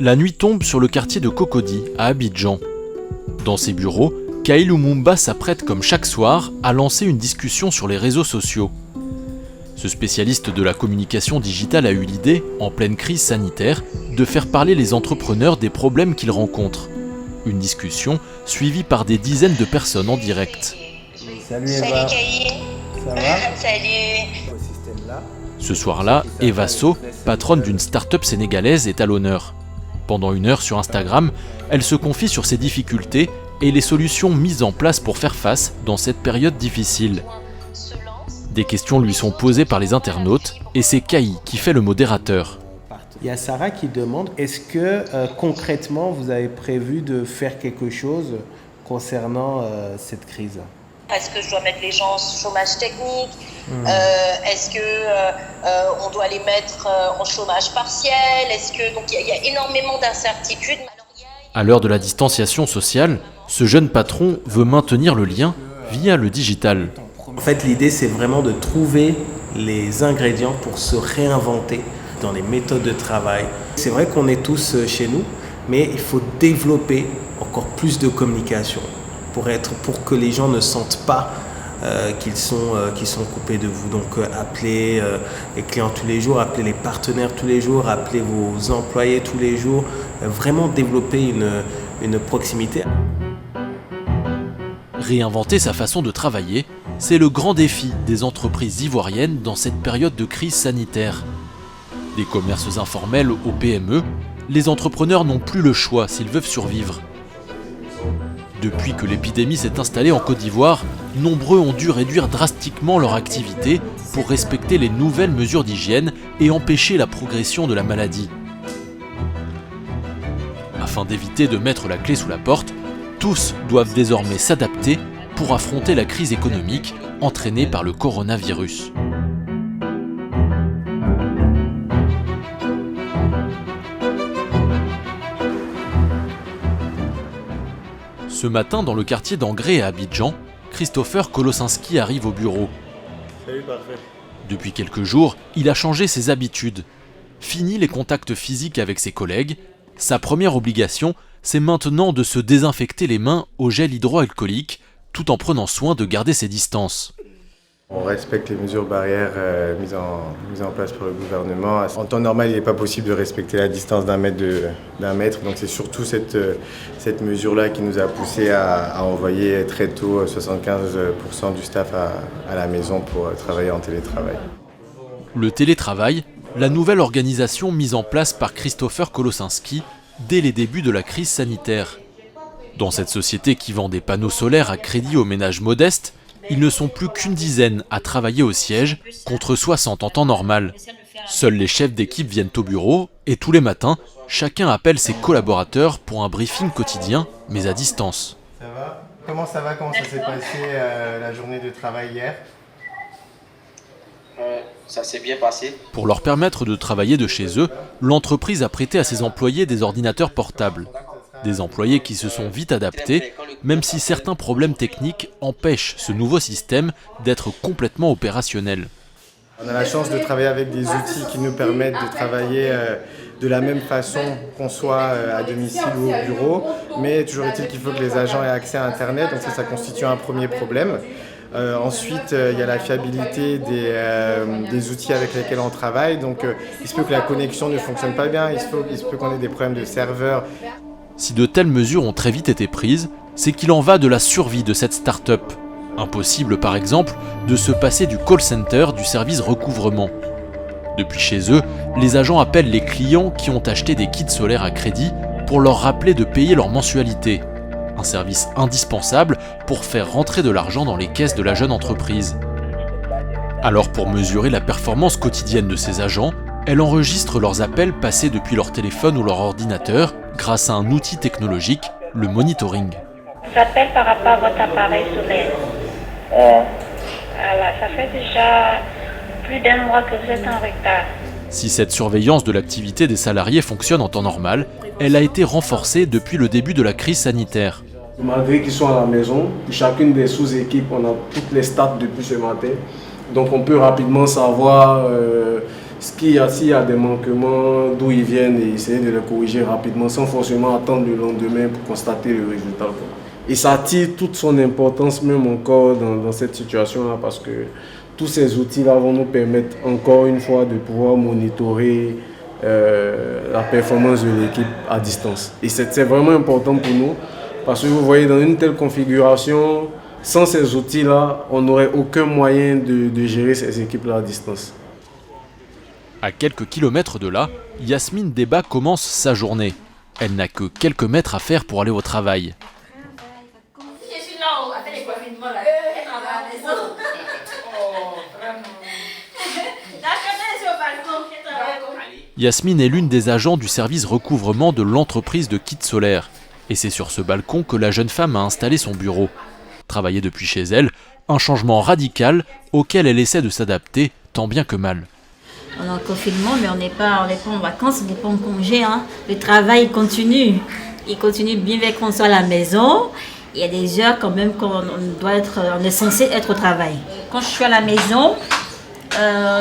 La nuit tombe sur le quartier de Cocody, à Abidjan. Dans ses bureaux, Kyle Lumumba s'apprête comme chaque soir à lancer une discussion sur les réseaux sociaux. Ce spécialiste de la communication digitale a eu l'idée, en pleine crise sanitaire, de faire parler les entrepreneurs des problèmes qu'ils rencontrent. Une discussion suivie par des dizaines de personnes en direct. Salut Eva. Salut Kyle. Ça va? Salut. Ce soir-là, Eva So, patronne d'une start-up sénégalaise, est à l'honneur. Pendant 1 heure sur Instagram, elle se confie sur ses difficultés et les solutions mises en place pour faire face dans cette période difficile. Des questions lui sont posées par les internautes et c'est Kai qui fait le modérateur. Il y a Sarah qui demande, est-ce que concrètement vous avez prévu de faire quelque chose concernant cette crise? Est-ce que je dois mettre les gens au chômage technique? Est-ce que on doit les mettre en chômage partiel? Donc il y a énormément d'incertitudes. À l'heure de la distanciation sociale, ce jeune patron veut maintenir le lien via le digital. En fait, l'idée, c'est vraiment de trouver les ingrédients pour se réinventer dans les méthodes de travail. C'est vrai qu'on est tous chez nous, mais il faut développer encore plus de communication pour que les gens ne sentent pas qu'ils sont coupés de vous. Donc, appelez les clients tous les jours, appelez les partenaires tous les jours, appelez vos employés tous les jours. Vraiment développer une proximité. Réinventer sa façon de travailler, c'est le grand défi des entreprises ivoiriennes dans cette période de crise sanitaire. Des commerces informels aux PME, les entrepreneurs n'ont plus le choix s'ils veulent survivre. Depuis que l'épidémie s'est installée en Côte d'Ivoire, nombreux ont dû réduire drastiquement leur activité pour respecter les nouvelles mesures d'hygiène et empêcher la progression de la maladie. Afin d'éviter de mettre la clé sous la porte, tous doivent désormais s'adapter pour affronter la crise économique entraînée par le coronavirus. Ce matin, dans le quartier d'Angré à Abidjan, Christopher Kolosinski arrive au bureau. Salut, parfait. Depuis quelques jours, il a changé ses habitudes. Fini les contacts physiques avec ses collègues, sa première obligation, c'est maintenant de se désinfecter les mains au gel hydroalcoolique, tout en prenant soin de garder ses distances. On respecte les mesures barrières mises en place par le gouvernement. En temps normal, il n'est pas possible de respecter la distance d'un mètre. Donc c'est surtout cette mesure-là qui nous a poussé à envoyer très tôt 75% du staff à la maison pour travailler en télétravail. Le télétravail, la nouvelle organisation mise en place par Christopher Kolosinski dès les débuts de la crise sanitaire. Dans cette société qui vend des panneaux solaires à crédit aux ménages modestes, ils ne sont plus qu'une dizaine à travailler au siège, contre 60 en temps normal. Seuls les chefs d'équipe viennent au bureau et tous les matins, chacun appelle ses collaborateurs pour un briefing quotidien, mais à distance. Ça va? Comment ça va? Comment ça s'est passé la journée de travail hier? Ça s'est bien passé. Pour leur permettre de travailler de chez eux, l'entreprise a prêté à ses employés des ordinateurs portables. Des employés qui se sont vite adaptés, même si certains problèmes techniques empêchent ce nouveau système d'être complètement opérationnel. On a la chance de travailler avec des outils qui nous permettent de travailler de la même façon qu'on soit à domicile ou au bureau, mais toujours est-il qu'il faut que les agents aient accès à Internet, donc ça constitue un premier problème. Ensuite, il y a la fiabilité des outils avec lesquels on travaille, donc il se peut que la connexion ne fonctionne pas bien, il se peut qu'on ait des problèmes de serveur. Si de telles mesures ont très vite été prises, c'est qu'il en va de la survie de cette start-up. Impossible par exemple de se passer du call center du service recouvrement. Depuis chez eux, les agents appellent les clients qui ont acheté des kits solaires à crédit pour leur rappeler de payer leur mensualité. Un service indispensable pour faire rentrer de l'argent dans les caisses de la jeune entreprise. Alors pour mesurer la performance quotidienne de ces agents, elle enregistre leurs appels passés depuis leur téléphone ou leur ordinateur grâce à un outil technologique, le monitoring. J'appelle par rapport à votre appareil solaire. Voilà, ça fait déjà plus d'1 mois que vous êtes en retard. Si cette surveillance de l'activité des salariés fonctionne en temps normal, elle a été renforcée depuis le début de la crise sanitaire. Malgré qu'ils sont à la maison, chacune des sous-équipes, on a toutes les stats depuis ce matin. Donc on peut rapidement savoir s'il y a des manquements, d'où ils viennent et essayer de les corriger rapidement sans forcément attendre le lendemain pour constater le résultat. Et ça attire toute son importance même encore dans cette situation-là parce que tous ces outils-là vont nous permettre encore une fois de pouvoir monitorer la performance de l'équipe à distance. Et c'est vraiment important pour nous parce que vous voyez, dans une telle configuration, sans ces outils-là, on n'aurait aucun moyen de gérer ces équipes-là à distance. À quelques kilomètres de là, Yasmine Deba commence sa journée. Elle n'a que quelques mètres à faire pour aller au travail. Yasmine est l'une des agents du service recouvrement de l'entreprise de kits solaires. Et c'est sur ce balcon que la jeune femme a installé son bureau. Travailler depuis chez elle, un changement radical auquel elle essaie de s'adapter tant bien que mal. On est en confinement, mais on n'est pas en vacances, on n'est pas en congé. Hein. Le travail continue. Il continue bien qu'on soit à la maison. Il y a des heures quand même qu'on on est censé être au travail. Quand je suis à la maison,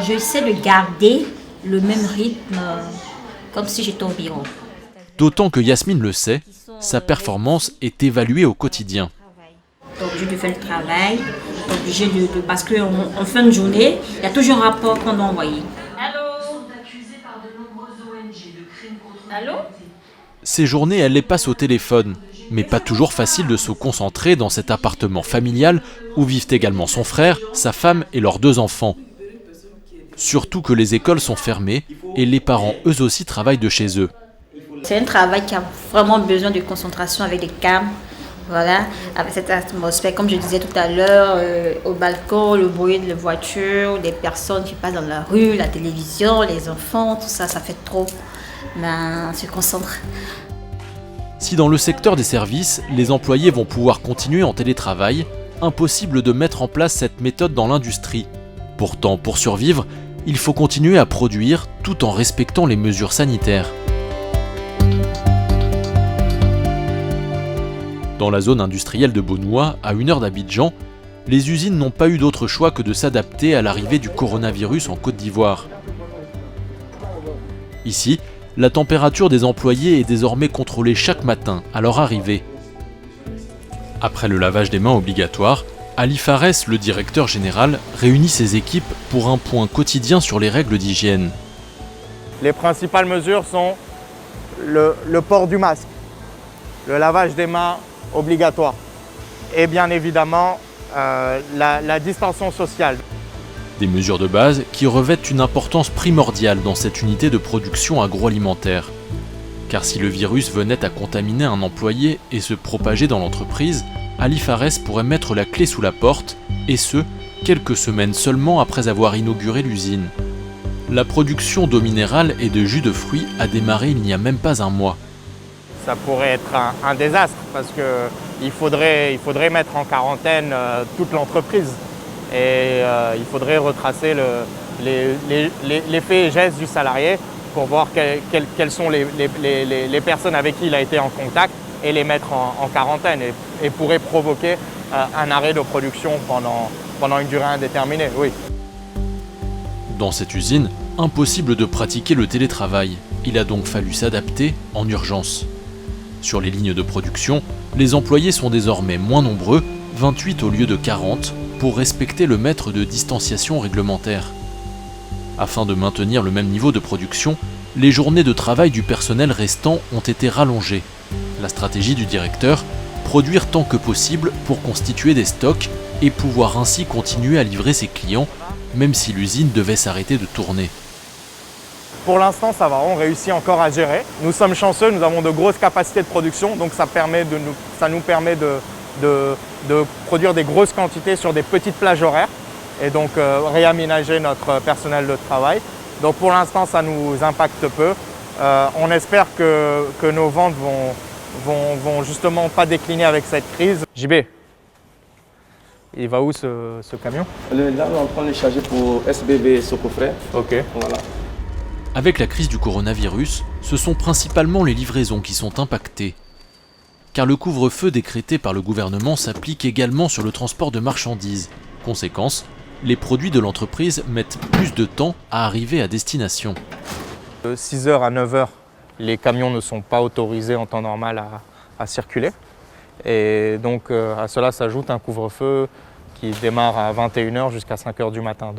j'essaie de garder le même rythme comme si j'étais au bureau. D'autant que Yasmine le sait, sa performance est évaluée au quotidien. Obligé de faire le travail, obligé parce qu'en fin de journée, il y a toujours un rapport qu'on doit envoyer. Allô? Ces journées, elle les passe au téléphone, mais pas toujours facile de se concentrer dans cet appartement familial où vivent également son frère, sa femme et leurs 2 enfants. Surtout que les écoles sont fermées et les parents eux aussi travaillent de chez eux. C'est un travail qui a vraiment besoin de concentration avec des câbles. Voilà, avec cette atmosphère, comme je disais tout à l'heure, au balcon, le bruit de la voiture, des personnes qui passent dans la rue, la télévision, les enfants, tout ça, ça fait trop. On se concentre. Si dans le secteur des services, les employés vont pouvoir continuer en télétravail, impossible de mettre en place cette méthode dans l'industrie. Pourtant, pour survivre, il faut continuer à produire tout en respectant les mesures sanitaires. Dans la zone industrielle de Bonoua, à 1 heure d'Abidjan, les usines n'ont pas eu d'autre choix que de s'adapter à l'arrivée du coronavirus en Côte d'Ivoire. Ici, la température des employés est désormais contrôlée chaque matin à leur arrivée. Après le lavage des mains obligatoire, Ali Fares, le directeur général, réunit ses équipes pour un point quotidien sur les règles d'hygiène. Les principales mesures sont le port du masque, le lavage des mains obligatoire et bien évidemment la distanciation sociale. Des mesures de base qui revêtent une importance primordiale dans cette unité de production agroalimentaire. Car si le virus venait à contaminer un employé et se propager dans l'entreprise, Ali Fares pourrait mettre la clé sous la porte, et ce, quelques semaines seulement après avoir inauguré l'usine. La production d'eau minérale et de jus de fruits a démarré il n'y a même pas un mois. Ça pourrait être un désastre parce qu'il faudrait mettre en quarantaine toute l'entreprise et il faudrait retracer les faits et gestes du salarié pour voir quelles sont les personnes avec qui il a été en contact et les mettre en quarantaine et pourrait provoquer un arrêt de production pendant une durée indéterminée, oui. Dans cette usine, impossible de pratiquer le télétravail. Il a donc fallu s'adapter en urgence. Sur les lignes de production, les employés sont désormais moins nombreux, 28 au lieu de 40, pour respecter le mètre de distanciation réglementaire. Afin de maintenir le même niveau de production, les journées de travail du personnel restant ont été rallongées. La stratégie du directeur, produire tant que possible pour constituer des stocks et pouvoir ainsi continuer à livrer ses clients, même si l'usine devait s'arrêter de tourner. Pour l'instant, ça va, on réussit encore à gérer. Nous sommes chanceux, nous avons de grosses capacités de production, donc ça nous permet de produire des grosses quantités sur des petites plages horaires et donc réaménager notre personnel de travail. Donc pour l'instant, ça nous impacte peu. On espère que nos ventes vont justement pas décliner avec cette crise. JB, il va où ce camion? Là, on est en train de le charger pour SBB Socofrère. Ok. Voilà. Avec la crise du coronavirus, ce sont principalement les livraisons qui sont impactées. Car le couvre-feu décrété par le gouvernement s'applique également sur le transport de marchandises. Conséquence, les produits de l'entreprise mettent plus de temps à arriver à destination. De 6h à 9h, les camions ne sont pas autorisés en temps normal à circuler. Et donc à cela s'ajoute un couvre-feu qui démarre à 21h jusqu'à 5h du matin.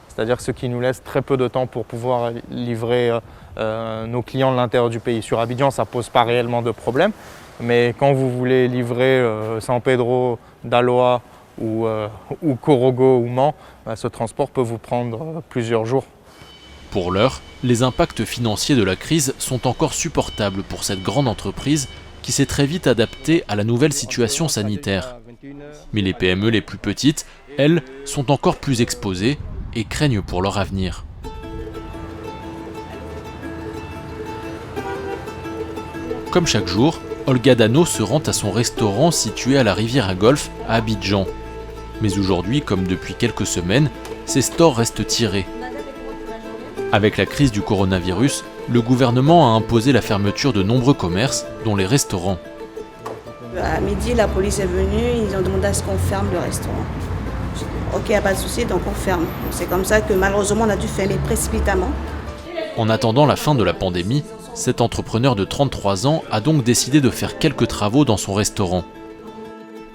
C'est-à-dire ce qui nous laisse très peu de temps pour pouvoir livrer nos clients de l'intérieur du pays. Sur Abidjan, ça ne pose pas réellement de problème, mais quand vous voulez livrer San Pedro, Daloa ou Korogo ou Mans, ce transport peut vous prendre plusieurs jours. Pour l'heure, les impacts financiers de la crise sont encore supportables pour cette grande entreprise qui s'est très vite adaptée à la nouvelle situation sanitaire. Mais les PME les plus petites, elles, sont encore plus exposées et craignent pour leur avenir. Comme chaque jour, Olga Dano se rend à son restaurant situé à la rivière à Golfe à Abidjan. Mais aujourd'hui, comme depuis quelques semaines, ses stores restent tirés. Avec la crise du coronavirus, le gouvernement a imposé la fermeture de nombreux commerces, dont les restaurants. À midi, la police est venue, ils ont demandé à ce qu'on ferme le restaurant. Ok, il n'y a pas de souci, donc on ferme. C'est comme ça que malheureusement on a dû fermer précipitamment. En attendant la fin de la pandémie, cet entrepreneur de 33 ans a donc décidé de faire quelques travaux dans son restaurant.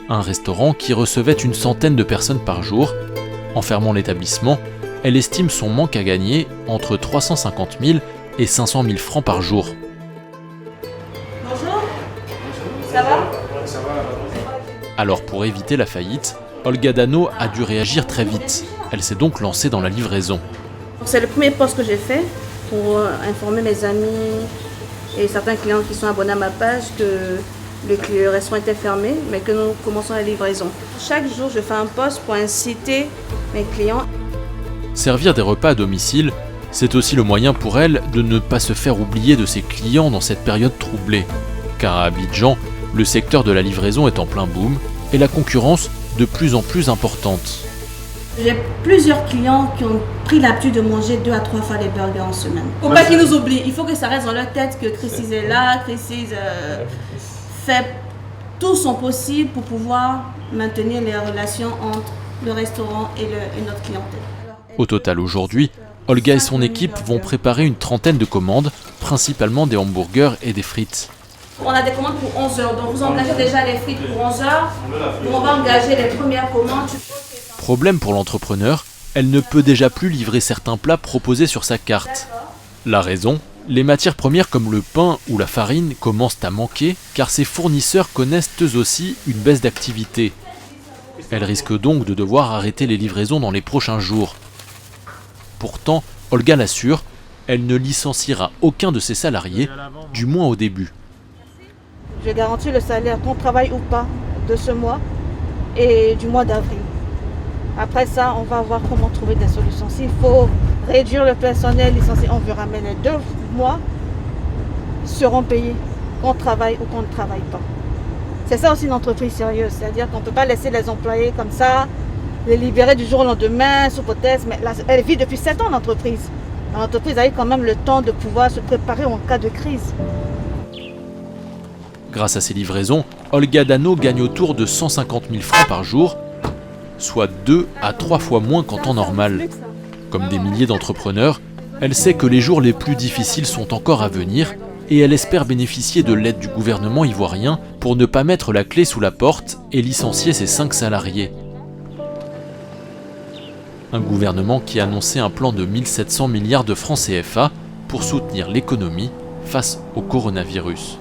Un restaurant qui recevait une centaine de personnes par jour. En fermant l'établissement, elle estime son manque à gagner entre 350 000 et 500 000 francs par jour. Bonjour, ça va? Alors pour éviter la faillite, Olga Dano a dû réagir très vite. Elle s'est donc lancée dans la livraison. C'est le premier post que j'ai fait pour informer mes amis et certains clients qui sont abonnés à ma page que le restaurant était fermé, mais que nous commençons la livraison. Chaque jour, je fais un post pour inciter mes clients. Servir des repas à domicile, c'est aussi le moyen pour elle de ne pas se faire oublier de ses clients dans cette période troublée. Car à Abidjan, le secteur de la livraison est en plein boom et la concurrence de plus en plus importante. J'ai plusieurs clients qui ont pris l'habitude de manger 2 à 3 fois les burgers en semaine. Faut pas qu'ils nous oublient, il faut que ça reste dans leur tête que Christie's est là, Christie's fait tout son possible pour pouvoir maintenir les relations entre le restaurant et notre clientèle. Au total aujourd'hui, Olga et son équipe vont préparer une trentaine de commandes, principalement des hamburgers et des frites. On a des commandes pour 11 heures, donc vous engagez déjà les frites pour 11 heures, on va engager les premières commandes. Problème pour l'entrepreneur, elle ne peut déjà plus livrer certains plats proposés sur sa carte. La raison ? Les matières premières comme le pain ou la farine commencent à manquer car ses fournisseurs connaissent eux aussi une baisse d'activité. Elle risque donc de devoir arrêter les livraisons dans les prochains jours. Pourtant, Olga l'assure, elle ne licenciera aucun de ses salariés, du moins au début. Je garantis le salaire, qu'on travaille ou pas, de ce mois et du mois d'avril. Après ça, on va voir comment trouver des solutions. S'il faut réduire le personnel licencié, on verra. Mais les 2 mois seront payés, qu'on travaille ou qu'on ne travaille pas. C'est ça aussi une entreprise sérieuse. C'est-à-dire qu'on ne peut pas laisser les employés comme ça, les libérer du jour au lendemain, sous hypothèse. Mais là, elle vit depuis 7 ans, l'entreprise. L'entreprise a eu quand même le temps de pouvoir se préparer en cas de crise. Grâce à ces livraisons, Olga Dano gagne autour de 150 000 francs par jour, soit 2 à 3 fois moins qu'en temps normal. Comme des milliers d'entrepreneurs, elle sait que les jours les plus difficiles sont encore à venir et elle espère bénéficier de l'aide du gouvernement ivoirien pour ne pas mettre la clé sous la porte et licencier ses 5 salariés. Un gouvernement qui a annoncé un plan de 1700 milliards de francs CFA pour soutenir l'économie face au coronavirus.